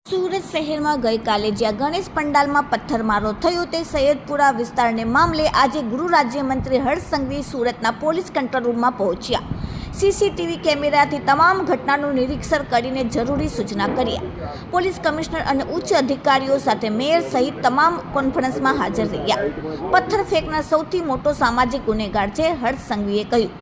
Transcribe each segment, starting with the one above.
સુરત શહેરમાં ગઈકાલે જ્યાં ગણેશ પંડાલમાં પથ્થરમારો થયો તે સૈયદપુરા વિસ્તારને મામલે આજે ગૃહ રાજ્યમંત્રી હર્ષ સંઘવી સુરતના પોલીસ કંટ્રોલ રૂમમાં પહોંચ્યા. સીસીટીવી કેમેરાથી તમામ ઘટનાનું નિરીક્ષણ કરીને જરૂરી સૂચના કર્યા. પોલીસ કમિશનર અને ઉચ્ચ અધિકારીઓ સાથે મેયર સહિત તમામ કોન્ફરન્સમાં હાજર રહ્યા. પથ્થર ફેંકનાર સૌથી મોટો સામાજિક ગુનેગાર છે, હર્ષ સંઘવીએ કહ્યું.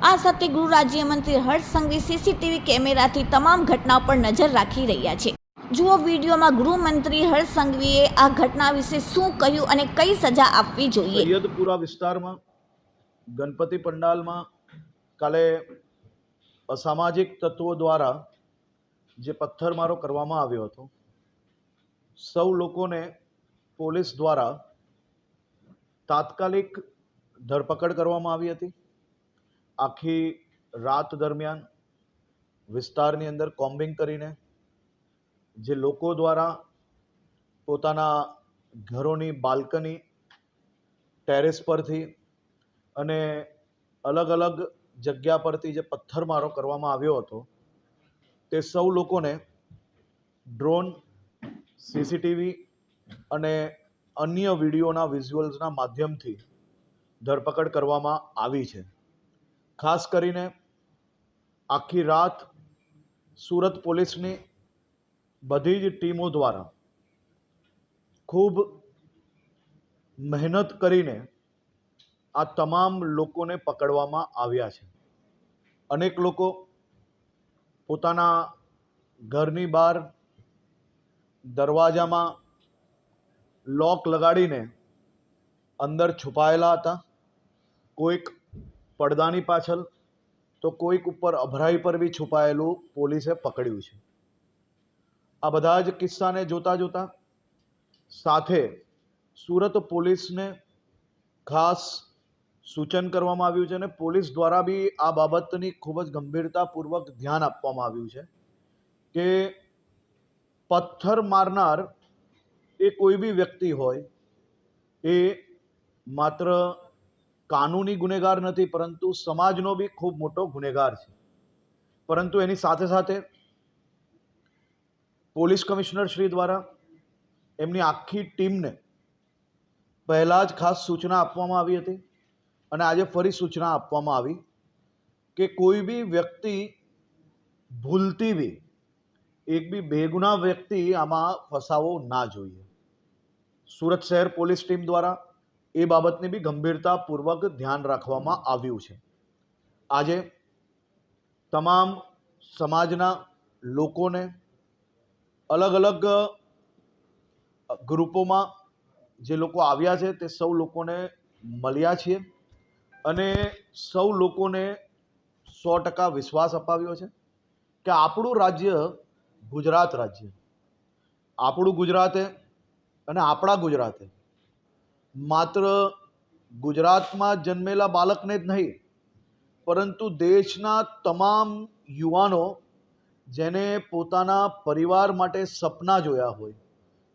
આ સાથે ગૃહ રાજ્યમંત્રી હર્ષ સંઘવી સીસીટીવી કેમેરાથી તમામ ઘટનાઓ પર નજર રાખી રહ્યા છે. જુઓ વિડીયોમાં ગૃહમંત્રી હર્ષ સંઘવીએ આ ઘટના વિશે શું કહ્યું અને કઈ સજા આપવી જોઈએ. સૈયદપુરા વિસ્તારમાં ગણપતિ પંડાલમાં કાલે અસામાજિક તત્વો દ્વારા જે પથ્થરમારો કરવામાં આવ્યો હતો, સૌ લોકોને પોલીસ દ્વારા તાત્કાલિક ધરપકડ કરવામાં આવી હતી. આખી રાત દરમિયાન વિસ્તારની અંદર કોમ્બિંગ કરીને જે લોકો દ્વારા પોતાના ઘરોની બાલ્કની, ટેરેસ પરથી અને અલગ અલગ જગ્યા પરથી જે પથ્થરમારો કરવામાં આવ્યો હતો, તે સૌ લોકોને ડ્રોન, સીસીટીવી અને અન્ય વિડીયોના વિઝ્યુઅલ્સના માધ્યમથી ધરપકડ કરવામાં આવી છે. ખાસ કરીને આખી રાત સુરત પોલીસની બધી જ ટીમો દ્વારા ખૂબ મહેનત કરીને આ તમામ લોકોને પકડવામાં આવ્યા છે. અનેક લોકો પોતાના ઘરની બહાર દરવાજામાં લોક લગાડીને અંદર છુપાયેલા હતા. કોઈક પડદાની પાછળ તો કોઈક ઉપર અભરાઈ પર બી છુપાયેલું પોલીસે પકડ્યું છે. આ બધા જ કિસ્સાને જોતા જોતા સાથે સુરત પોલીસને ખાસ સૂચન કરવામાં આવ્યું છે અને પોલીસ દ્વારા બી આ બાબતની ખૂબ જ ગંભીરતાપૂર્વક ધ્યાન આપવામાં આવ્યું છે કે પથ્થર મારનાર એ કોઈ બી વ્યક્તિ હોય, એ માત્ર કાનૂની ગુનેગાર નથી, પરંતુ સમાજનો બી ખૂબ મોટો ગુનેગાર છે. પરંતુ એની સાથે સાથે પોલીસ કમિશનર શ્રી દ્વારા એમની આખી ટીમને પહેલાં જ ખાસ સૂચના આપવામાં આવી હતી અને આજે ફરી સૂચના આપવામાં આવી કે કોઈ બી વ્યક્તિ ભૂલથી બી એક બી બેગુનાહ વ્યક્તિ આમાં ફસાવો ના જોઈએ. સુરત શહેર પોલીસ ટીમ દ્વારા એ બાબતની બી ગંભીરતાપૂર્વક ધ્યાન રાખવામાં આવ્યું છે. આજે તમામ સમાજના લોકોને અલગ અલગ ગ્રુપોમાં જે લોકો આવ્યા છે તે સૌ લોકોને મળ્યા છીએ અને સૌ લોકોને 100% વિશ્વાસ અપાવ્યો છે કે આપણું રાજ્ય ગુજરાત રાજ્ય, આપણું ગુજરાતે અને આપણા ગુજરાતે માત્ર ગુજરાતમાં જન્મેલા બાળકને જ નહીં, પરંતુ દેશના તમામ યુવાનો જેને પોતાના પરિવાર માટે સપના જોયા હોય,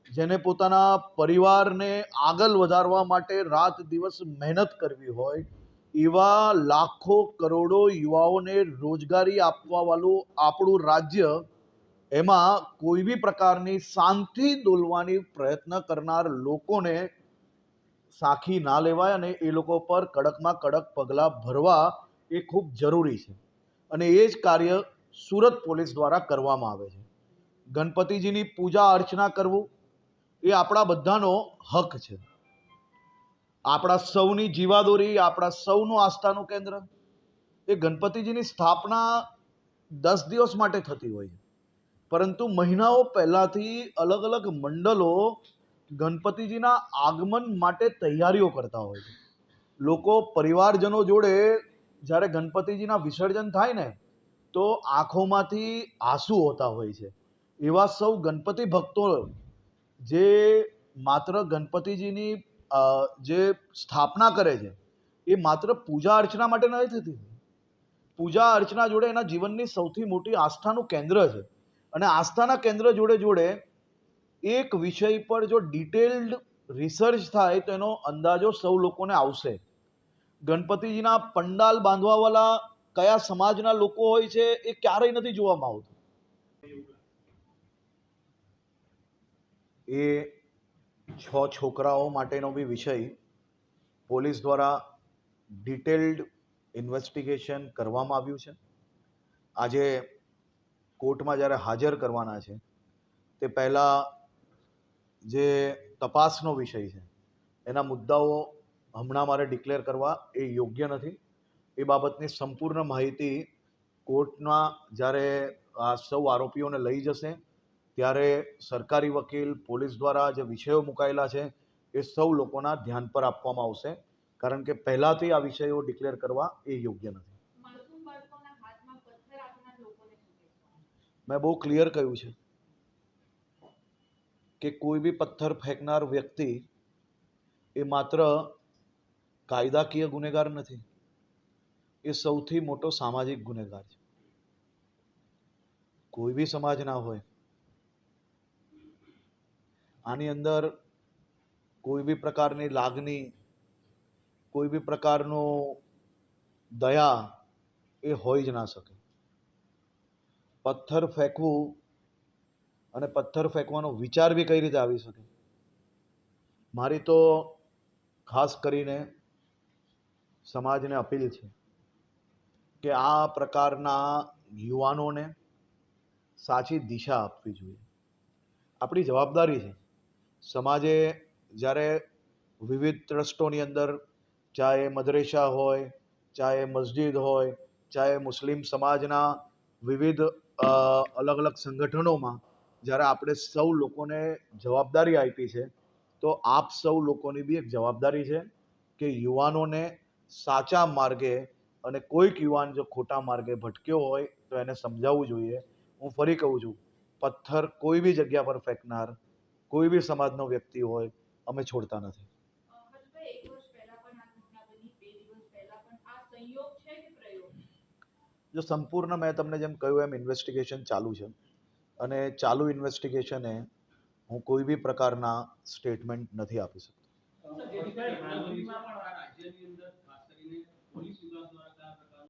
જેને પોતાના પરિવારને આગળ વધારવા માટે રાત દિવસ મહેનત કરવી હોય, એવા લાખો કરોડો યુવાઓને રોજગારી આપવાવાળું આપણું રાજ્ય, એમાં કોઈ બી પ્રકારની શાંતિ દોલવાની પ્રયત્ન કરનાર લોકોને સાખી ના લેવાય અને એ લોકો પર કડકમાં કડક પગલાં ભરવા એ ખૂબ જરૂરી છે. અને એ જ કાર્ય સુરત પોલીસ દ્વારા કરવામાં આવે છે. ગણપતિજીની પૂજા અર્ચના કરવું એ આપણા બધાનો હક છે. આપણા સૌની જીવાદોરી, આપણા સૌનું આસ્થાનું કેન્દ્ર. એ ગણપતિજીની સ્થાપના 10 દિવસ માટે થતી હોય છે, પરંતુ મહિનાઓ પહેલાંથી અલગ અલગ મંડળો ગણપતિજીના આગમન માટે તૈયારીઓ કરતા હોય છે. લોકો પરિવારજનો જોડે જ્યારે ગણપતિજીના વિસર્જન થાય ને, તો આંખોમાંથી આંસુ હોતા હોય છે. એવા સૌ ગણપતિ ભક્તો જે માત્ર ગણપતિજીની જે સ્થાપના કરે છે, એ માત્ર પૂજા અર્ચના માટે નથી થતી. પૂજા અર્ચના જોડે એના જીવનની સૌથી મોટી આસ્થાનું કેન્દ્ર છે. અને આસ્થાના કેન્દ્ર જોડે જોડે એક વિષય પર જો ડિટેલ્ડ રિસર્ચ થાય તો એનો અંદાજો સૌ લોકોને આવશે. ગણપતિજીના પંડાલ બાંધવાવાળા કયા સમાજના લોકો હોય છે એ ક્યારેય નથી જોવામાં આવતું. એ 6 છોકરાઓ માટેનો બી વિષય પોલીસ દ્વારા ડિટેલ્ડ ઇન્વેસ્ટિગેશન કરવામાં આવ્યું છે. આજે કોર્ટમાં જ્યારે હાજર કરવાના છે તે પહેલાં જે તપાસનો વિષય છે એના મુદ્દાઓ હમણાં મારે ડિક્લેર કરવા એ યોગ્ય નથી. એ બાબતની સંપૂર્ણ માહિતી કોર્ટમાં જ્યારે આ સૌ આરોપીઓને લઈ જશે ત્યારે સરકારી વકીલ પોલીસ દ્વારા જે વિષયો મુકાયેલા છે એ સૌ લોકોના ધ્યાન પર આપવામાં આવશે, કારણ કે પહેલાંથી આ વિષયો ડિક્લેર કરવા એ યોગ્ય નથી. મેં બહુ ક્લિયર કહ્યું છે કે કોઈ બી પથ્થર ફેંકનાર વ્યક્તિ એ માત્ર કાયદાકીય ગુનેગાર નથી, એ સૌથી મોટો સામાજિક ગુનેગાર છે. કોઈ બી સમાજ ના હોય, આની અંદર કોઈ બી પ્રકારની લાગણી, કોઈ બી પ્રકારનો દયા એ હોઈ જ ના શકે. પથ્થર ફેંકવું અને પથ્થર ફેંકવાનો વિચાર બી કઈ રીતે આવી શકે. મારી તો ખાસ કરીને સમાજને અપીલ છે કે આ પ્રકારના યુવાનોને સાચી દિશા આપવી જોઈએ. આપણી જવાબદારી છે. સમાજે જ્યારે વિવિધ ટ્રસ્ટોની અંદર, ચાહે મદરેસા હોય, ચાહે મસ્જિદ હોય, ચાહે મુસ્લિમ સમાજના વિવિધ અલગ અલગ સંગઠનોમાં જ્યારે આપણે સૌ લોકોને જવાબદારી આપી છે, તો આપ સૌ લોકોની બી એક જવાબદારી છે કે યુવાનોને સાચા માર્ગે, અને કોઈક યુવાન જો ખોટા માર્ગે ભટક્યો હોય તો એને સમજાવવું જોઈએ. હું ફરી કહું છું, પથ્થર કોઈ બી જગ્યા પર ફેંકનાર કોઈ બી સમાજનો વ્યક્તિ હોય, અમે છોડતા નથી. જો સંપૂર્ણ મેં તમને જેમ કહ્યું એમ ઇન્વેસ્ટિગેશન ચાલુ છે, અને ચાલુ ઇન્વેસ્ટિગેશને હું કોઈ બી પ્રકારના સ્ટેટમેન્ટ નથી આપી શકતો. રાજ્યની અંદર ખાસ કરીને પોલીસ વિભાગ દ્વારા